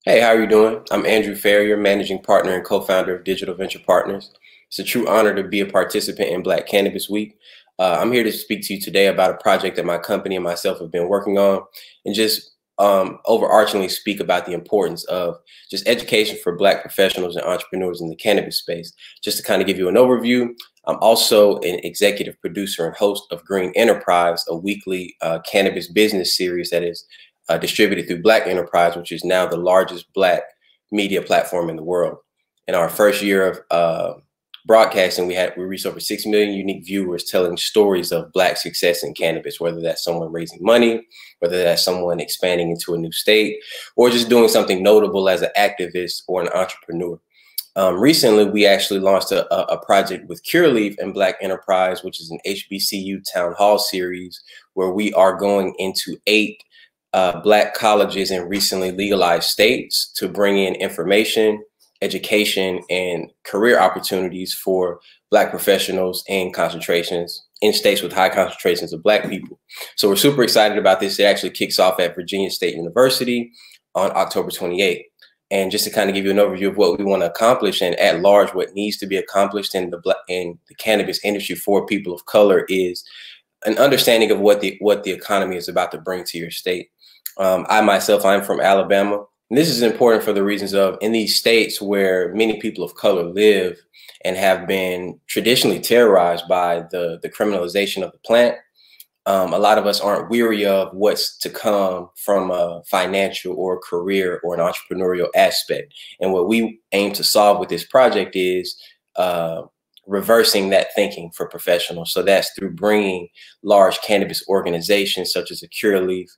Hey, how are you doing? I'm Andrew Ferrier, managing partner and co-founder of Digital Venture Partners. It's a true honor to be a participant in Black Cannabis Week. I'm here to speak to you today about a project that my company and myself have been working on, and just overarchingly speak about the importance of just education for Black professionals and entrepreneurs in the cannabis space. Just to kind of give you an overview, I'm also an executive producer and host of Green Enterprise, a weekly cannabis business series that is distributed through Black Enterprise, which is now the largest Black media platform in the world. In our first year of broadcasting, we reached over 6 million unique viewers telling stories of Black success in cannabis, whether that's someone raising money, whether that's someone expanding into a new state, or just doing something notable as an activist or an entrepreneur. Recently, we actually launched a project with Curaleaf and Black Enterprise, which is an HBCU town hall series where we are going into 8 Black colleges in recently legalized states to bring in information, education, and career opportunities for Black professionals in states with high concentrations of Black people. So we're super excited about this. It actually kicks off at Virginia State University on October 28th. And just to kind of give you an overview of what we want to accomplish and at large, what needs to be accomplished in the cannabis industry for people of color is an understanding of what the economy is about to bring to your state. I'm from Alabama. And this is important for the reasons of in these states where many people of color live and have been traditionally terrorized by the criminalization of the plant. A lot of us aren't weary of what's to come from a financial or career or an entrepreneurial aspect. And what we aim to solve with this project is reversing that thinking for professionals. So that's through bringing large cannabis organizations such as a Curaleaf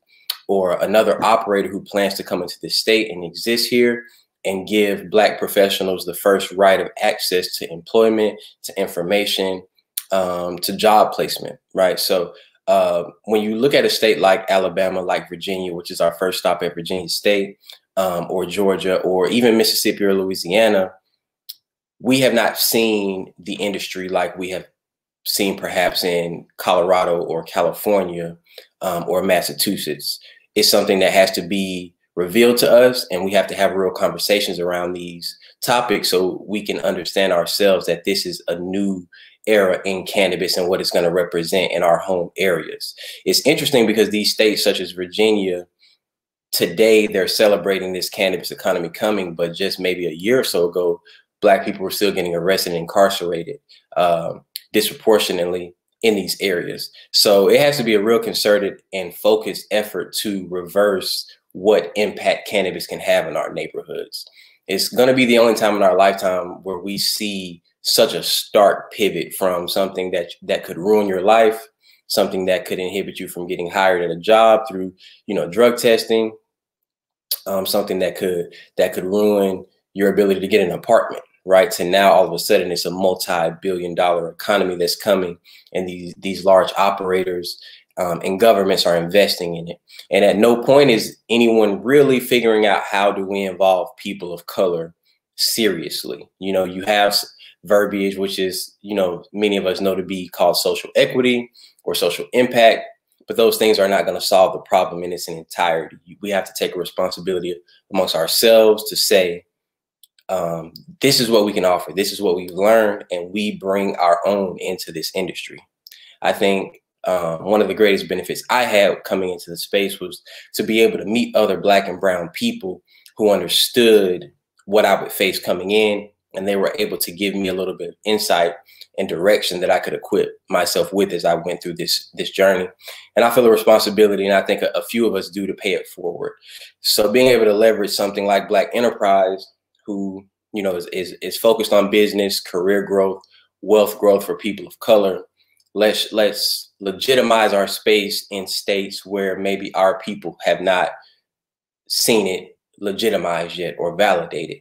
or another operator who plans to come into this state and exist here and give Black professionals the first right of access to employment, to information, to job placement, right? So when you look at a state like Alabama, like Virginia, which is our first stop at Virginia State, or Georgia, or even Mississippi or Louisiana, we have not seen the industry like we have seen perhaps in Colorado or California or Massachusetts. It's something that has to be revealed to us, and we have to have real conversations around these topics so we can understand ourselves that this is a new era in cannabis and what it's going to represent in our home areas. It's interesting because these states such as Virginia, today they're celebrating this cannabis economy coming, but just maybe a year or so ago, Black people were still getting arrested and incarcerated disproportionately in these areas. So it has to be a real concerted and focused effort to reverse what impact cannabis can have in our neighborhoods. It's going to be the only time in our lifetime where we see such a stark pivot from something that could ruin your life, something that could inhibit you from getting hired at a job through, drug testing, something that could ruin your ability to get an apartment, right? To now all of a sudden it's a multi-billion-dollar economy that's coming, and these large operators and governments are investing in it. And at no point is anyone really figuring out how do we involve people of color seriously. You have verbiage, which is, many of us know to be called social equity or social impact, but those things are not going to solve the problem in its entirety. We have to take a responsibility amongst ourselves to say, this is what we can offer. This is what we've learned, and we bring our own into this industry. I think one of the greatest benefits I had coming into the space was to be able to meet other Black and brown people who understood what I would face coming in, and they were able to give me a little bit of insight and direction that I could equip myself with as I went through this journey. And I feel a responsibility, and I think a few of us do, to pay it forward. So being able to leverage something like Black Enterprise, who is focused on business, career growth, wealth growth for people of color. Let's legitimize our space in states where maybe our people have not seen it legitimized yet or validated.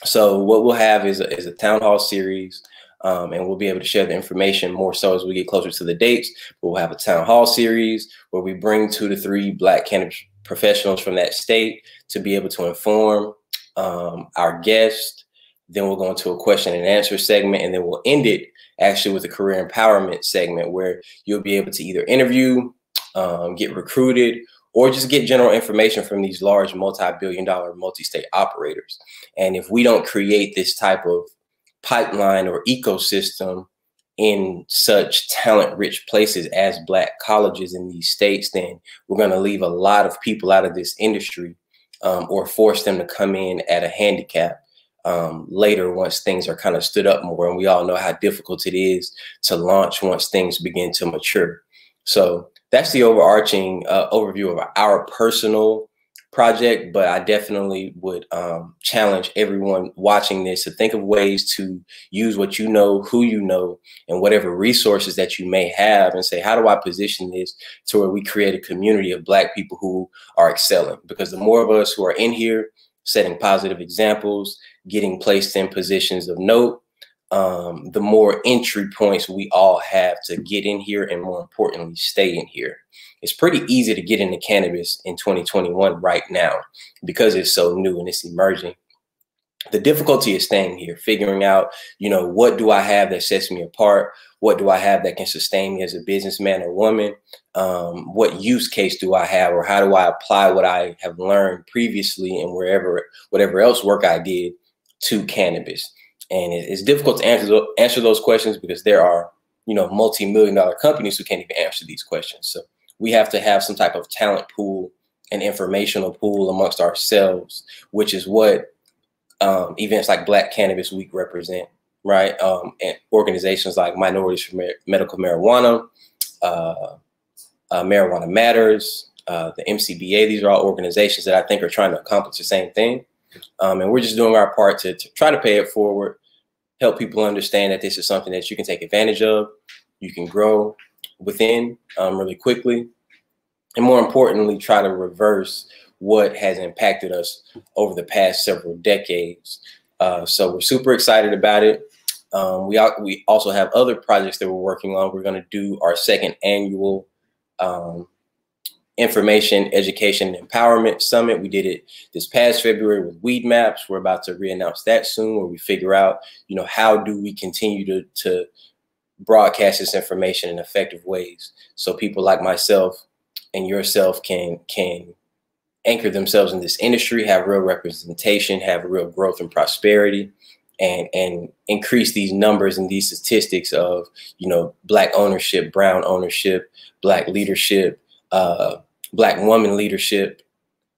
So what we'll have is a town hall series, and we'll be able to share the information more so as we get closer to the dates. We'll have a town hall series where we bring 2 to 3 Black cannabis professionals from that state to be able to inform our guest. Then we'll go into a question and answer segment, and then we'll end it actually with a career empowerment segment where you'll be able to either interview, get recruited, or just get general information from these large multi-billion-dollar multi-state operators. And if we don't create this type of pipeline or ecosystem in such talent-rich places as Black colleges in these states, then we're going to leave a lot of people out of this industry, or force them to come in at a handicap later once things are kind of stood up more. And we all know how difficult it is to launch once things begin to mature. So that's the overarching overview of our personal project, but I definitely would challenge everyone watching this to think of ways to use what you know, who you know, and whatever resources that you may have, and say, how do I position this to where we create a community of Black people who are excelling? Because the more of us who are in here setting positive examples, getting placed in positions of note, the more entry points we all have to get in here, and more importantly, stay in here. It's pretty easy to get into cannabis in 2021 right now because it's so new and it's emerging. The difficulty is staying here, figuring out, you know, what do I have that sets me apart? What do I have that can sustain me as a businessman or woman? What use case do I have, or how do I apply what I have learned previously and whatever else work I did to cannabis? And it's difficult to answer those questions because there are, you know, multi-million-dollar companies who can't even answer these questions. So we have to have some type of talent pool and informational pool amongst ourselves, which is what events like Black Cannabis Week represent, right? And organizations like Minorities for Medical Marijuana, Marijuana Matters, the MCBA. These are all organizations that I think are trying to accomplish the same thing. And we're just doing our part to try to pay it forward, help people understand that this is something that you can take advantage of, you can grow within really quickly, and more importantly, try to reverse what has impacted us over the past several decades. So we're super excited about it. We also have other projects that we're working on. We're going to do our second annual Information, Education, and Empowerment Summit. We did it this past February with Weed Maps. We're about to re-announce that soon, where we figure out, you know, how do we continue to broadcast this information in effective ways so people like myself and yourself can anchor themselves in this industry, have real representation, have real growth and prosperity, and increase these numbers and these statistics of, you know, Black ownership, brown ownership, Black leadership, Black woman leadership.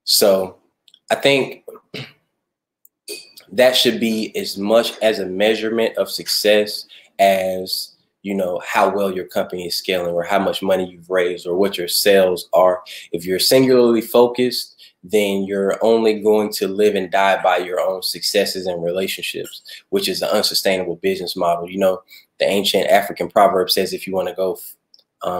So I think that should be as much as a measurement of success as, you know, how well your company is scaling, or how much money you've raised, or what your sales are. If you're singularly focused, then you're only going to live and die by your own successes and relationships, which is an unsustainable business model. You know, the ancient African proverb says, if you want to go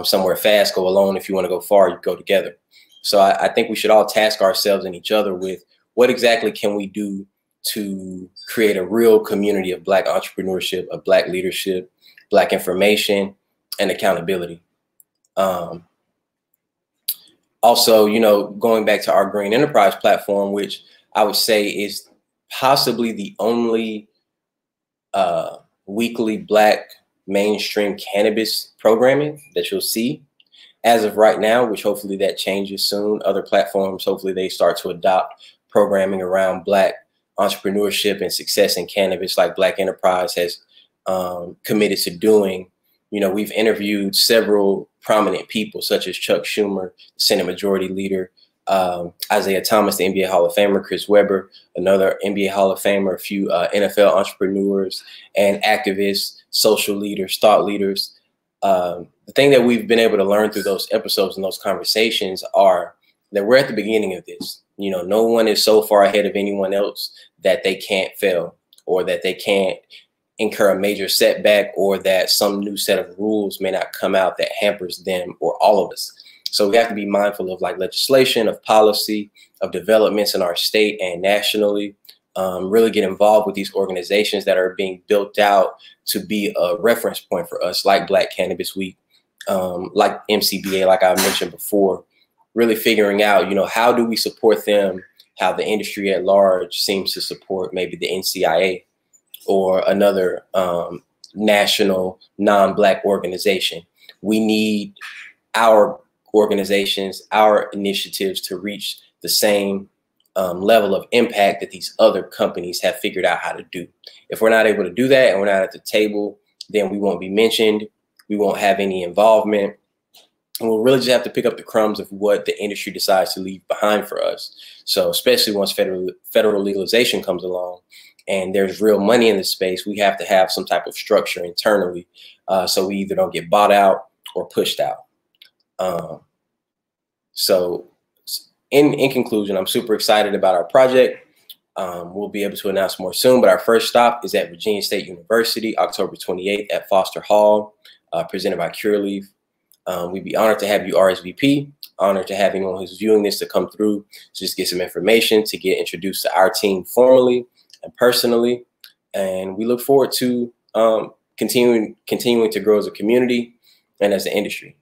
somewhere fast, go alone. If you want to go far, you go together. So I think we should all task ourselves and each other with what exactly can we do to create a real community of Black entrepreneurship, of Black leadership, Black information, and accountability. Also, you know, going back to our Green Enterprise platform, which I would say is possibly the only weekly Black mainstream cannabis programming that you'll see as of right now, which hopefully that changes soon. Other platforms, hopefully they start to adopt programming around Black entrepreneurship and success in cannabis, like Black Enterprise has committed to doing. You know, we've interviewed several prominent people, such as Chuck Schumer, Senate Majority Leader, Isaiah Thomas, the NBA Hall of Famer, Chris Webber, another NBA Hall of Famer, a few NFL entrepreneurs and activists, social leaders, thought leaders. The thing that we've been able to learn through those episodes and those conversations are that we're at the beginning of this. You know, no one is so far ahead of anyone else that they can't fail, or that they can't incur a major setback, or that some new set of rules may not come out that hampers them or all of us. So we have to be mindful of like legislation, of policy, of developments in our state and nationally. Really get involved with these organizations that are being built out to be a reference point for us, like Black Cannabis Week, like MCBA, like I mentioned before. Really figuring out, you know, how do we support them, how the industry at large seems to support maybe the NCIA or another national non-Black organization. We need our organizations, our initiatives to reach the same level of impact that these other companies have figured out how to do. If we're not able to do that and we're not at the table, then we won't be mentioned. We won't have any involvement. And we'll really just have to pick up the crumbs of what the industry decides to leave behind for us. So especially once federal legalization comes along and there's real money in the space, we have to have some type of structure internally so we either don't get bought out or pushed out. So in conclusion, I'm super excited about our project. We'll be able to announce more soon, but our first stop is at Virginia State University, October 28th at Foster Hall, presented by Cureleaf. We'd be honored to have you RSVP, honored to have anyone who's viewing this to come through, to just get some information, to get introduced to our team formally and personally. And we look forward to continuing to grow as a community and as an industry.